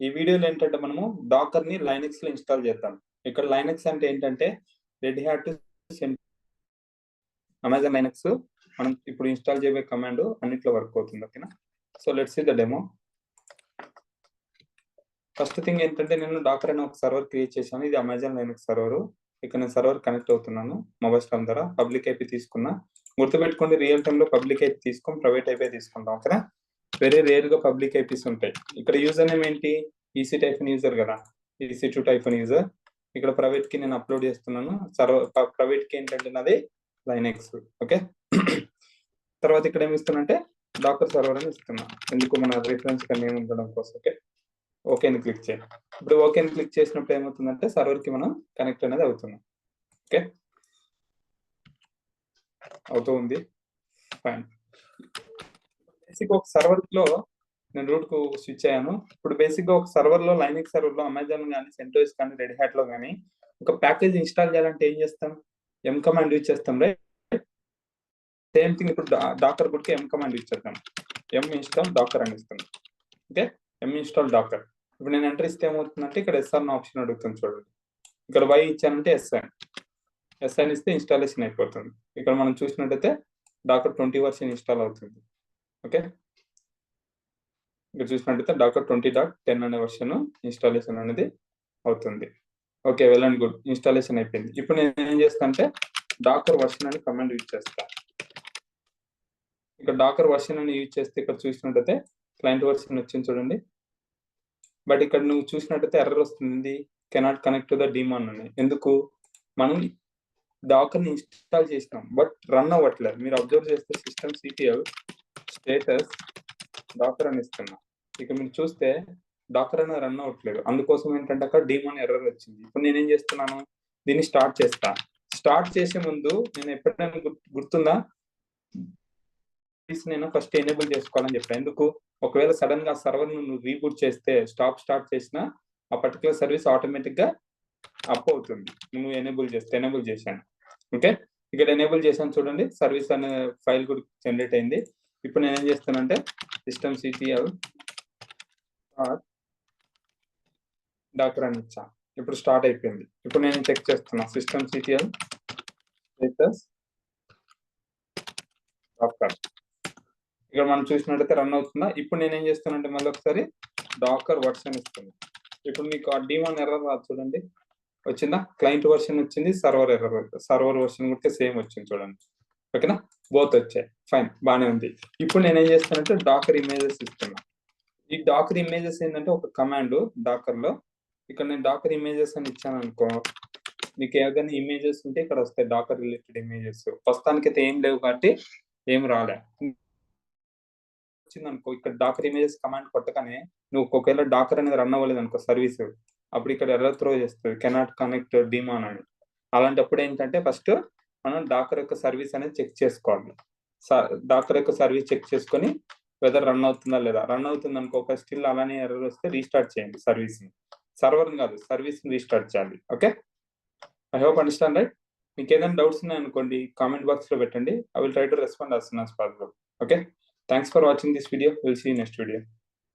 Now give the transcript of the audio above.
ఈ వీడియోలో ఏంటంటే మనము డాకర్ ని లైనక్స్ లో ఇన్స్టాల్ చేద్దాం. ఇక్కడ లైనక్స్ అంటే ఏంటంటే రెడ్ హ్యాట్ అమెజాన్ లైనక్స్ మనం ఇప్పుడు ఇన్స్టాల్ చేయబోయే కమాండ్ అన్నిట్లో వర్క్ అవుతుంది. ఓకేనా? So let's see the demo. First thing ఏంటంటే నేను డాకర్ అనే ఒక సర్వర్ క్రియేట్ చేశాను. ఇది అమెజాన్ లైనక్స్ సర్వర్. ఇక్కడ నేను సర్వర్ కనెక్ట్ అవుతున్నాను మొబైల్ ఫోన్ ద్వారా. పబ్లిక్ ఐపీ తీసుకున్నా. గుర్తుపెట్టుకోండి, రియల్ టైమ్ లో పబ్లిక్ ఐపీ తీసుకోం, ప్రైవేట్ ఐపీ తీసుకుంటాం. ఓకేనా? వెరీ రేర్ గా పబ్లిక్ ఐపీస్ ఉంటాయి. ఇక్కడ యూజర్ నేమ్ ఏంటి? ఈసీ టైఫన్ యూజర్ కదా, EC2 టైఫన్ యూజర్. ఇక్కడ ప్రైవేట్ కి నేను అప్లోడ్ చేస్తున్నాను. సర్వర్ ప్రైవేట్ కి ఏంటంటే నాది లైనక్స్. ఓకే. తర్వాత ఇక్కడ ఏమి ఇస్తున్నా డాకర్ సర్వర్ అని ఇస్తున్నా. ఎందుకు మన రిఫరెన్స్ గా నేమ్ ఉండడం కోసం. ఓకే, ఓకే అని క్లిక్ చేయండి. ఇప్పుడు ఓకే అని క్లిక్ చేసినప్పుడు ఏమవుతుందంటే సర్వర్ కి మనం కనెక్ట్ అనేది అవుతున్నాం. ఓకే, అవుతూ ఉంది. ఫైన్. బేసిక్ ఒక సర్వర్ లో నేను రూట్ కు స్విచ్ అయ్యాను. ఇప్పుడు బేసిక్ గా ఒక సర్వర్ లో లైనక్స్ సర్వర్ లో అమెజాన్ కానీ సెంటోస్ కానీ రెడ్ హ్యాట్ లో కానీ ఒక ప్యాకేజ్ ఇన్స్టాల్ చేయాలంటే ఏం చేస్తాం? ఎం కమాండ్ యూజ్ చేస్తాం. రైట్? సేమ్ థింగ్ ఇప్పుడు డాకర్ గుడికి ఎం కమాండ్ యూజ్ చేద్దాం. ఎం ఇన్స్టాల్ డాకర్ అని ఇస్తాం. Okay, um install Docker. ఇప్పుడు నేను ఎంటర్ ఇస్తే ఏమవుతుందంటే ఇక్కడ ఎస్ఆర్ ఆప్షన్ అడుగుతుంది చూడండి. ఇక్కడ వై ఇచ్చానంటే ఎస్ఐన్ ఇస్తే ఇన్స్టాలేషన్ అయిపోతుంది. ఇక్కడ మనం చూసినట్టయితే డాకర్ 20 వర్షన్ ఇన్స్టాల్ అవుతుంది. ఓకే, ఇక్కడ చూసినట్టయితే డాకర్ 20.10 అనే వర్షన్ ఇన్స్టాలేషన్ అనేది అవుతుంది. Okay, well and good, installation అయిపోయింది. ఇప్పుడు నేను ఏం చేస్తాను అంటే డాకర్ వర్షన్ అని కమాండ్ యూజ్ చేస్తా. ఇక్కడ డాకర్ వర్షన్ అని యూజ్ చేస్తే ఇక్కడ చూసినట్టయితే క్లయింట్ వర్షన్ వచ్చింది చూడండి. బట్ ఇక్కడ నువ్వు చూసినట్టయితే ఎర్రర్ వస్తుంది, cannot connect to the demon అని. ఎందుకు? మనం డాకర్ ని ఇన్స్టాల్ చేసినాం బట్ రన్ అవ్వట్లేదు. మీరు అబ్జర్వ్ చేస్తే సిస్టమ్ CTL స్టేటస్ డాకర్ అని ఇస్తున్నా. ఇక మీరు చూస్తే డాకర్ అనేది రన్ అవ్వట్లేదు. అందుకోసం ఏంటంటే అక్కడ డీమాన్ ఎర్రర్ వచ్చింది. ఇప్పుడు నేనేం చేస్తున్నాను, దీన్ని స్టార్ట్ చేస్తా. స్టార్ట్ చేసే ముందు నేను ఎప్పుడైనా గుర్తుందా, నేను ఫస్ట్ ఎనేబుల్ చేసుకోవాలని చెప్పాను. ఎందుకు? ఒకవేళ సడన్ గా సర్వర్ నువ్వు రీబూట్ చేస్తే స్టార్ట్ చేసినా ఆ పర్టికులర్ సర్వీస్ ఆటోమేటిక్ గా అప్ అవుతుంది. నువ్వు ఎనేబుల్ చేశాను. ఓకే, ఇక్కడ ఎనేబుల్ చేశాను చూడండి. సర్వీస్ అనే ఫైల్ కూడా జనరేట్ అయింది. ఇప్పుడు నేను ఏం చేస్తానంటే సిస్టమ్ CTL డాకర్ అని ఇచ్చా. ఇప్పుడు స్టార్ట్ అయిపోయింది. ఇప్పుడు నేను చెక్ చేస్తున్నా సిస్టమ్ CTL స్టేటస్ డాకర్. ఇక్కడ మనం చూసినట్టయితే రన్ అవుతుందా? ఇప్పుడు నేను ఏం చేస్తానంటే మళ్ళీ ఒకసారి డాకర్ వర్షన్ ఇస్తుంది. ఇప్పుడు మీకు ఆ డీమాన్ ఎర్రర్ రాదు చూడండి. వచ్చిందా? క్లయింట్ వర్షన్ వచ్చింది, సర్వర్ ఎర్రర్, సర్వర్ వర్షన్ కూడా సేమ్ వచ్చింది చూడండి. ఓకేనా? బోత్ వచ్చాయి. ఫైన్, బానే ఉంది. ఇప్పుడు నేను ఏం చేస్తానంటే డాకర్ ఇమేజెస్ ఇస్తున్నా. ఈ డాకర్ ఇమేజెస్ ఏంటంటే ఒక కమాండ్ డాకర్ లో. ఇక్కడ నేను డాకర్ ఇమేజెస్ అని ఇచ్చాను అనుకో, మీకు ఏదైనా ఇమేజెస్ ఉంటే ఇక్కడ వస్తాయి డాకర్ రిలేటెడ్ ఇమేజెస్. ప్రస్తుతానికైతే ఏం లేవు కాబట్టి ఏం రాలే. వచ్చిందనుకో ఇక్కడ డాకర్ ఇమేజెస్ కమాండ్ కొట్టగానే నువ్వు ఒకవేళ డాకర్ అనేది రన్ అవ్వలేదు అనుకో సర్వీస్, అప్పుడు ఇక్కడ ఎర్రర్ త్రో చేస్తుంది, కెనాట్ కనెక్ట్ డీమాన్ అని. అలాంటప్పుడు ఏంటంటే ఫస్ట్ మనం డాకర్ యొక్క సర్వీస్ అనేది చెక్ చేసుకోవాలి. డాకర్ యొక్క సర్వీస్ చెక్ చేసుకొని వెదర్ రన్ అవుతుందా లేదా. రన్ అవుతుంది అనుకో, ఒక స్టిల్ అలానే ఎర్రర్ వస్తే రీస్టార్ట్ చేయండి సర్వీస్ ని. సర్వర్ కాదు, సర్వీస్ ని రీస్టార్ట్ చేయాలి. Okay, I hope understand right. మీకు ఏదైనా డౌట్స్ ఉన్నాయనుకోండి కామెంట్ బాక్స్ లో పెట్టండి. I will try to respond as soon as possible. Okay, thanks for watching this video. We'll see you next video.